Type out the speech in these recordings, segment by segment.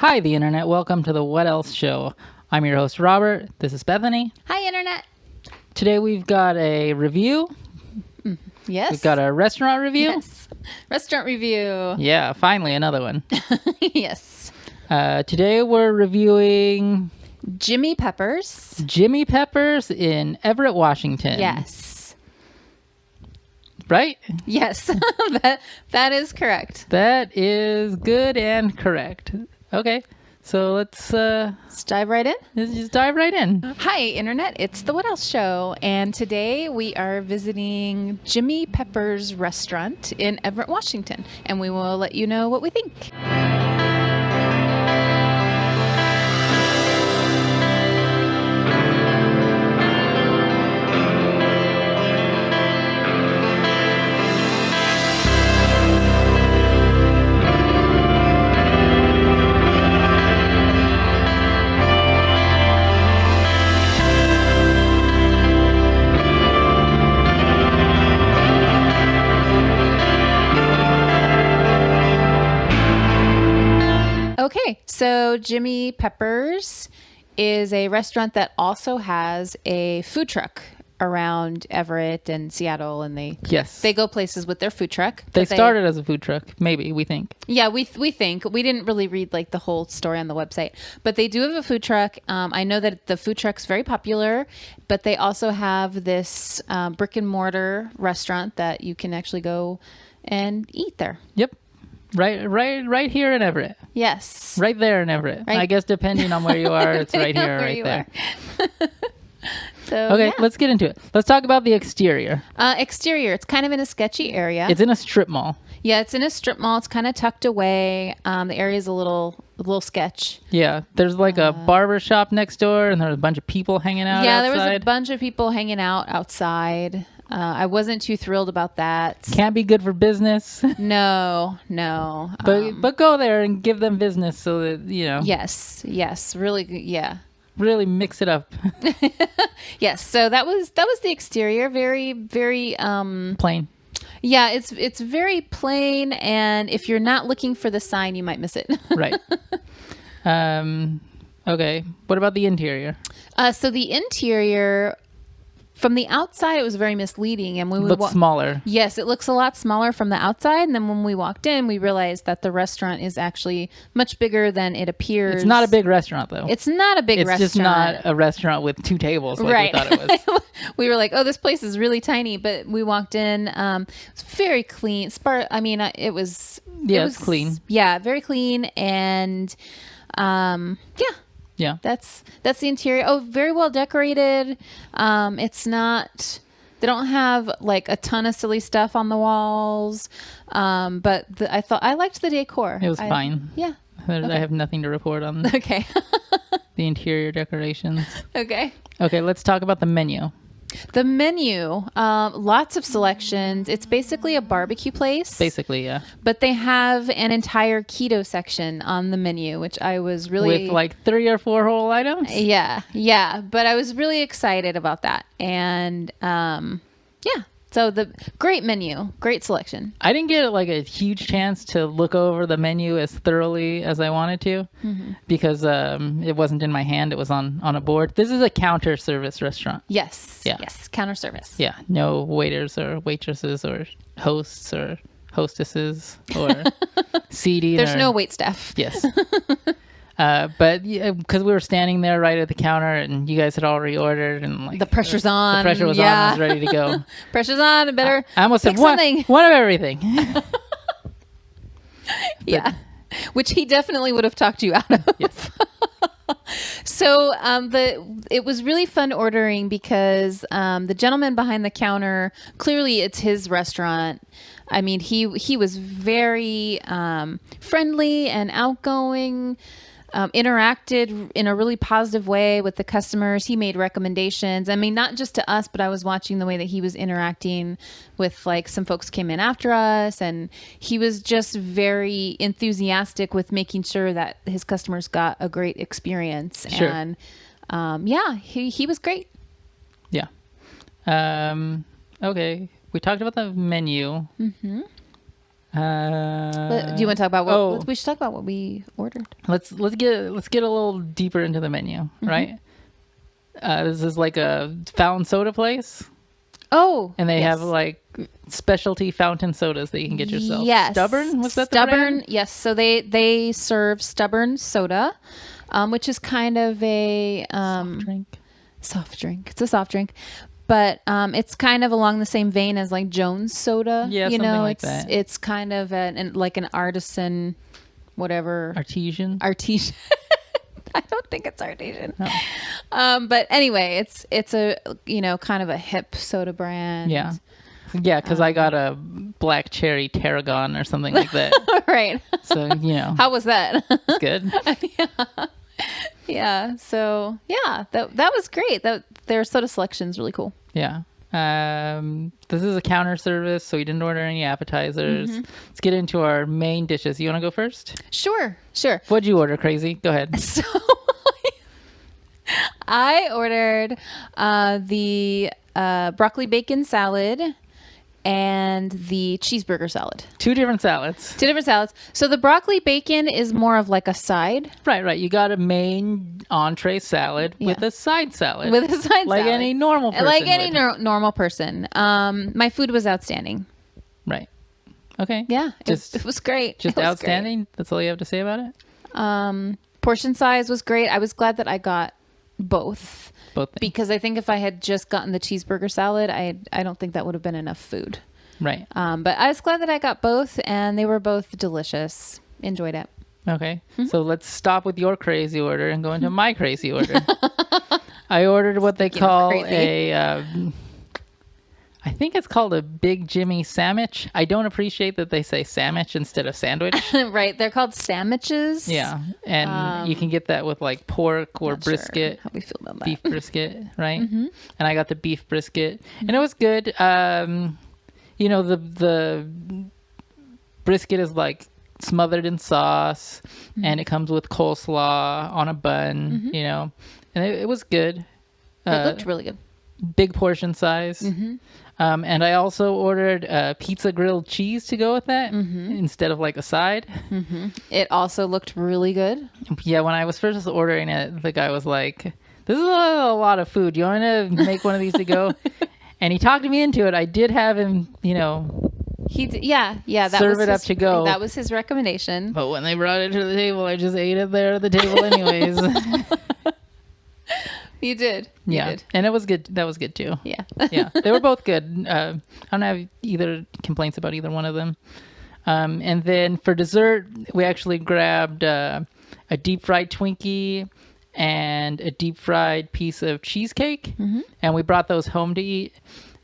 Hi, the internet. Welcome to the What Else Show. I'm your host, Robert. This is Bethany. Hi, internet. Today we've got a review. Yes. We've got a restaurant review. Yes. Restaurant review. Yeah, finally another one. Yes. Today we're reviewing Jimmy Peppers. Jimmy Peppers in Everett, Washington. Yes. Right? Yes. that is correct. That is good and correct. Okay, so let's dive right in. just dive right in. Hi, internet. It's the What Else Show, and today we are visiting Jimmy Peppers restaurant in Everett, Washington, and we will let you know what we think. Okay, so Jimmy Peppers is a restaurant that also has a food truck around Everett and Seattle, and they go places with their food truck. They started as a food truck, maybe, we think. Yeah, we think. We didn't really read like the whole story on the website, but they do have a food truck. I know that the food truck's very popular, but they also have this brick and mortar restaurant that you can actually go and eat there. Yep. Right here in Everett. Yes. Right there in Everett. Right. I guess depending on where you are, it's right here or right there. So, okay, yeah. Let's get into it. Let's talk about the exterior. Exterior. It's kind of in a sketchy area. It's in a strip mall. Yeah, it's in a strip mall. It's kind of tucked away. The area's a little sketch. Yeah, there's like a barber shop next door, and there's a bunch of people hanging out outside. There was a bunch of people hanging out outside. I wasn't too thrilled about that. Can't be good for business. No. But go there and give them business so that, you know. Yes, really, yeah. Really mix it up. Yes, so that was the exterior. Very, very plain. Yeah, it's very plain, and if you're not looking for the sign, you might miss it. Right. Okay. What about the interior? So the interior, from the outside, it was very misleading, and when we looks smaller. Yes, it looks a lot smaller from the outside, and then when we walked in, we realized that the restaurant is actually much bigger than it appears. It's not a big restaurant, though. It's not a big restaurant. It's just not a restaurant with 2 tables like we thought it was. We were like, oh, this place is really tiny, but we walked in. It's very clean. It was clean. Yeah, very clean, and Yeah. That's the interior. Oh, very well decorated. It's not, they don't have like a ton of silly stuff on the walls. But I liked the decor. It was fine. Yeah. I have nothing to report on. Okay. The interior decorations. Okay. Okay, let's talk about the menu. The menu, lots of selections. It's basically a barbecue place. Basically, yeah. But they have an entire keto section on the menu, which I was really... With like 3 or 4 whole items? Yeah. But I was really excited about that. And so the great menu, great selection. I didn't get like a huge chance to look over the menu as thoroughly as I wanted to because it wasn't in my hand. It was on a board. This is a counter service restaurant. Yes. Yeah. Yes. Counter service. Yeah. No waiters or waitresses or hosts or hostesses or seating. There's no wait staff. Yes. But because we were standing there right at the counter and you guys had already ordered and like the pressure's on. The pressure was on. I was ready to go. Pressure's on. Better. I almost said one of everything. Yeah. Which he definitely would have talked you out of. Yes. So it was really fun ordering because the gentleman behind the counter, clearly it's his restaurant. I mean, he was very friendly and outgoing. Interacted in a really positive way with the customers. He made recommendations. I mean, not just to us, but I was watching the way that he was interacting with like some folks came in after us, and he was just very enthusiastic with making sure that his customers got a great experience. Sure. And he was great. Yeah. Okay. We talked about the menu. Mm-hmm. Do you want to talk about what we should talk about what we ordered? Let's get a little deeper into the menu, right? This is like a fountain soda place. Oh, and they have like specialty fountain sodas that you can get yourself. Yes, Stubborn, was that Stubborn? The brand? Yes. So they serve Stubborn soda, which is kind of a soft drink. It's a soft drink. But it's kind of along the same vein as like Jones soda. Yeah, you something know, like that. It's kind of like an artisan, whatever. Artesian. I don't think it's artesian. No. But anyway, it's a kind of a hip soda brand. Yeah, because I got a black cherry tarragon or something like that. Right. So how was that? It's good. Yeah. So that was great. Their soda selection is really cool. Yeah. This is a counter service, so we didn't order any appetizers. Let's get into our main dishes. You want to go first? Sure. What'd you order, Crazy? Go ahead. So I ordered the broccoli bacon salad and the cheeseburger salad. Two different salads. So the broccoli bacon is more of like a side. Right. You got a main entree salad with a side salad. Like any normal person. Like any normal person. My food was outstanding. Right. Okay. Yeah. It was great. Just outstanding? Great. That's all you have to say about it? Portion size was great. I was glad that I got both things. Because I think if I had just gotten the cheeseburger salad, I don't think that would have been enough food. Right. But I was glad that I got both, and they were both delicious. Enjoyed it. Okay. So let's stop with your crazy order and go into my crazy order. I ordered what they call I think it's called a Big Jimmy sandwich. I don't appreciate that they say sandwich instead of sandwich. Right. They're called sandwiches. Yeah. And you can get that with like pork or brisket. Sure how we feel about that. Beef brisket, right? And I got the beef brisket. And it was good. The brisket is like smothered in sauce and it comes with coleslaw on a bun, and it was good. It looked really good. Big portion size. And I also ordered pizza grilled cheese to go with that instead of like a side. It also looked really good. Yeah, when I was first ordering it, the guy was like, this is a lot of food. You want to make one of these to go? And he talked me into it. I did have him, that serve was it up to go. That was his recommendation. But when they brought it to the table, I just ate it there at the table anyways. You did. And it was good. That was good too. Yeah. They were both good. I don't have either complaints about either one of them. And then for dessert, we actually grabbed a deep fried Twinkie and a deep fried piece of cheesecake. And we brought those home to eat.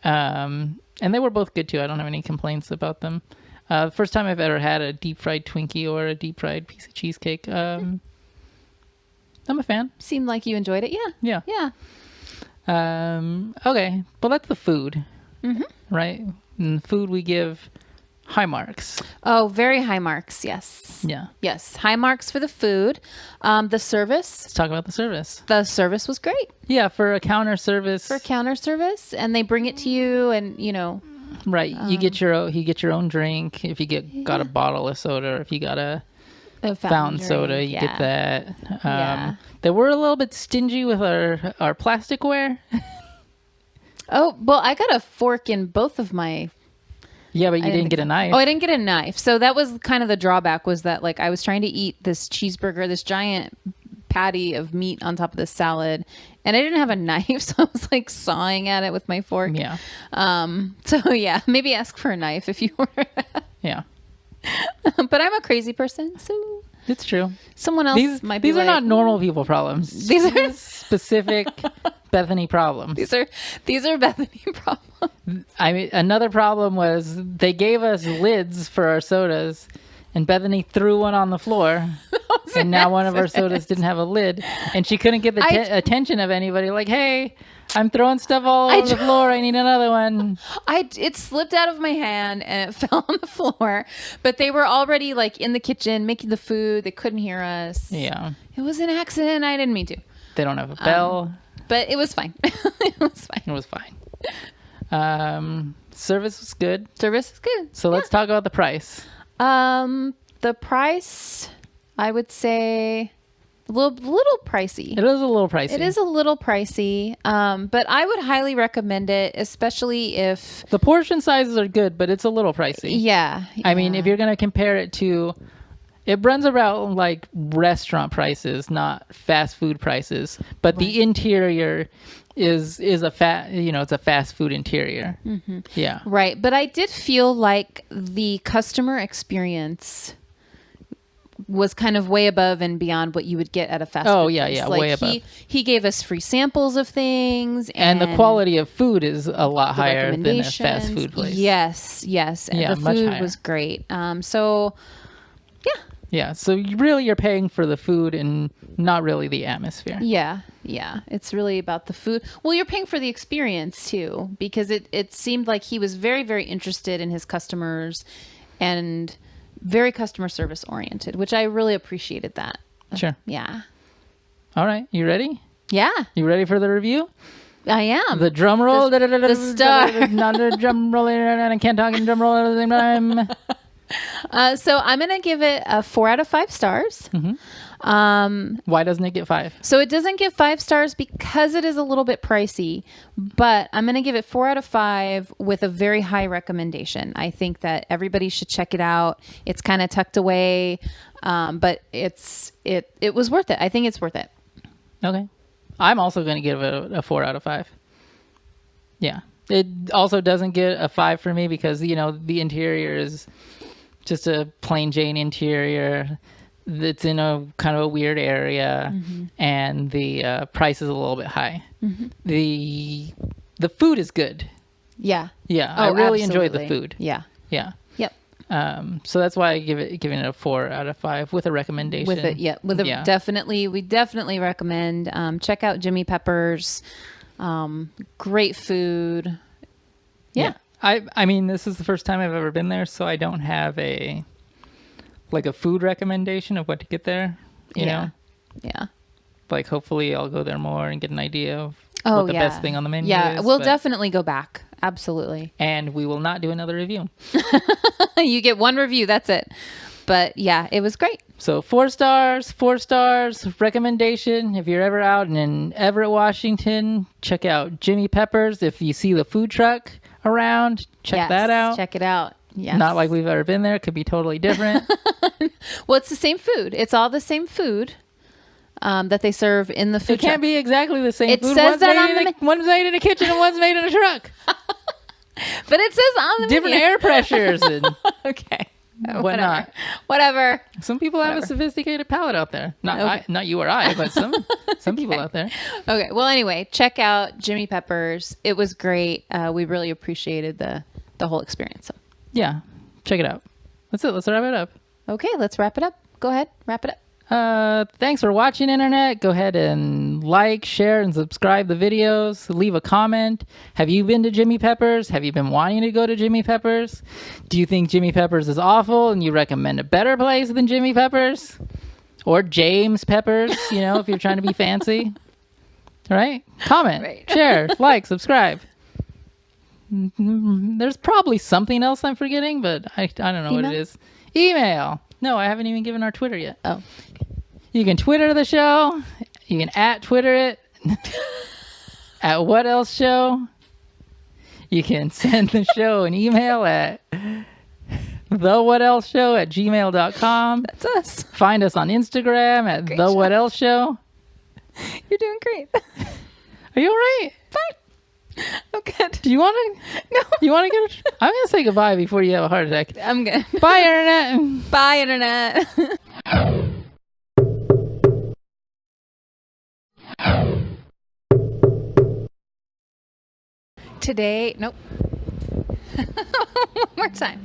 And they were both good too. I don't have any complaints about them. First time I've ever had a deep fried Twinkie or a deep fried piece of cheesecake. I'm a fan. Seemed like you enjoyed it. Yeah. Okay. Well, that's the food, right? And food we give high marks. Oh, very high marks. Yes. Yeah. Yes. High marks for the food. The service. Let's talk about the service. The service was great. Yeah. For a counter service. And they bring it to you and, Right. You get your own drink. If you got a bottle of soda, or if you got a fountain soda, you get that. They were a little bit stingy with our plasticware. Oh, well, I got a fork in both of my... Yeah, but you didn't get a knife. Oh, I didn't get a knife. So that was kind of the drawback, was that like I was trying to eat this cheeseburger, this giant patty of meat on top of this salad, and I didn't have a knife, so I was like sawing at it with my fork. Yeah. So yeah, maybe ask for a knife if you order that. Yeah. But I'm a crazy person, so it's true. Someone else might be. These are not normal people problems. These are specific Bethany problems. These are Bethany problems. I mean, another problem was they gave us lids for our sodas, and Bethany threw one on the floor, and now one of our sodas didn't have a lid, and she couldn't get the attention of anybody. Like, hey, I'm throwing stuff all over the floor. I need another one. It slipped out of my hand and it fell on the floor. But they were already like in the kitchen making the food. They couldn't hear us. Yeah. It was an accident. I didn't mean to. They don't have a bell. But it was fine. It was fine. It was fine. Service was good. Service is good. So let's talk about the price. The price, I would say, a little pricey. It is a little pricey. It is a little pricey, but I would highly recommend it, especially if... The portion sizes are good, but it's a little pricey. Yeah. I mean, if you're going to compare it to... It runs around like restaurant prices, not fast food prices. But the interior is it's a fast food interior. Mm-hmm. Yeah. Right. But I did feel like the customer experience was kind of way above and beyond what you would get at a fast food place. Yeah, like way above. He gave us free samples of things, and the quality of food is a lot higher than a fast food place. Yes, and the food was great. Yeah, so you're paying for the food and not really the atmosphere. Yeah, it's really about the food. Well, you're paying for the experience too, because it seemed like he was very, very interested in his customers and very customer service oriented, which I really appreciated that. Sure. Yeah. All right. You ready? Yeah. You ready for the review? I am. The drum roll. The star. Not a drum roll, and I can't talk in drum roll at the same time. So I'm going to give it a 4 out of 5 stars. Mm-hmm. Why doesn't it get 5? So it doesn't get 5 stars because it is a little bit pricey, but I'm going to give it 4 out of 5 with a very high recommendation. I think that everybody should check it out. It's kind of tucked away, but it was worth it. I think it's worth it. Okay. I'm also going to give it a 4 out of 5. Yeah. It also doesn't get a 5 for me because, the interior is just a plain Jane interior. It's in a kind of a weird area, and the price is a little bit high. Mm-hmm. The food is good. Yeah. Yeah. I really enjoyed the food. Yeah. Yeah. Yep. So that's why I giving it a 4 out of 5 with a recommendation. Definitely, we definitely recommend. Check out Jimmy Pepper's. Great food. Yeah. I mean, this is the first time I've ever been there, so I don't have a food recommendation of what to get there, you know? Yeah. Like, hopefully I'll go there more and get an idea of what the best thing on the menu is. Yeah, we'll definitely go back. Absolutely. And we will not do another review. You get one review, that's it. But yeah, it was great. So 4 stars, recommendation. If you're ever out in Everett, Washington, check out Jimmy Pepper's. If you see the food truck around, check that out. Check it out. Yes. Not like we've ever been there. It could be totally different. Well, it's the same food. It's all the same food that they serve in the food truck. It can't be exactly the same food. Says that one's made in a kitchen and one's made in a truck. But it says on the different menu. air pressures and okay. Whatnot. Whatever. Some people have a sophisticated palate out there. Not you or I, but some people out there. Okay. Well, anyway, check out Jimmy Pepper's. It was great. We really appreciated the whole experience. So. Yeah, check it out. That's it. Let's wrap it up. Okay, let's wrap it up. Go ahead, wrap it up. Thanks for watching, Internet. Go ahead and like, share, and subscribe the videos. Leave a comment. Have you been to Jimmy Pepper's? Have you been wanting to go to Jimmy Pepper's? Do you think Jimmy Pepper's is awful and you recommend a better place than Jimmy Pepper's? Or James Pepper's, if you're trying to be fancy. All right? Comment, share, like, subscribe. There's probably something else I'm forgetting, but I don't know what it is. Email. No, I haven't even given our Twitter yet. Oh. You can Twitter the show. You can @Twitter it. @whatelseshow. You can send the show an email at thewhatelseshow@gmail.com. That's us. Find us on Instagram at thewhatelseshow. You're doing great. Are you all right? Fine. I'm good. Do you want to? No. You want to get? I'm gonna say goodbye before you have a heart attack. I'm good. Bye, Internet. Bye, Internet. Today, nope. One more time.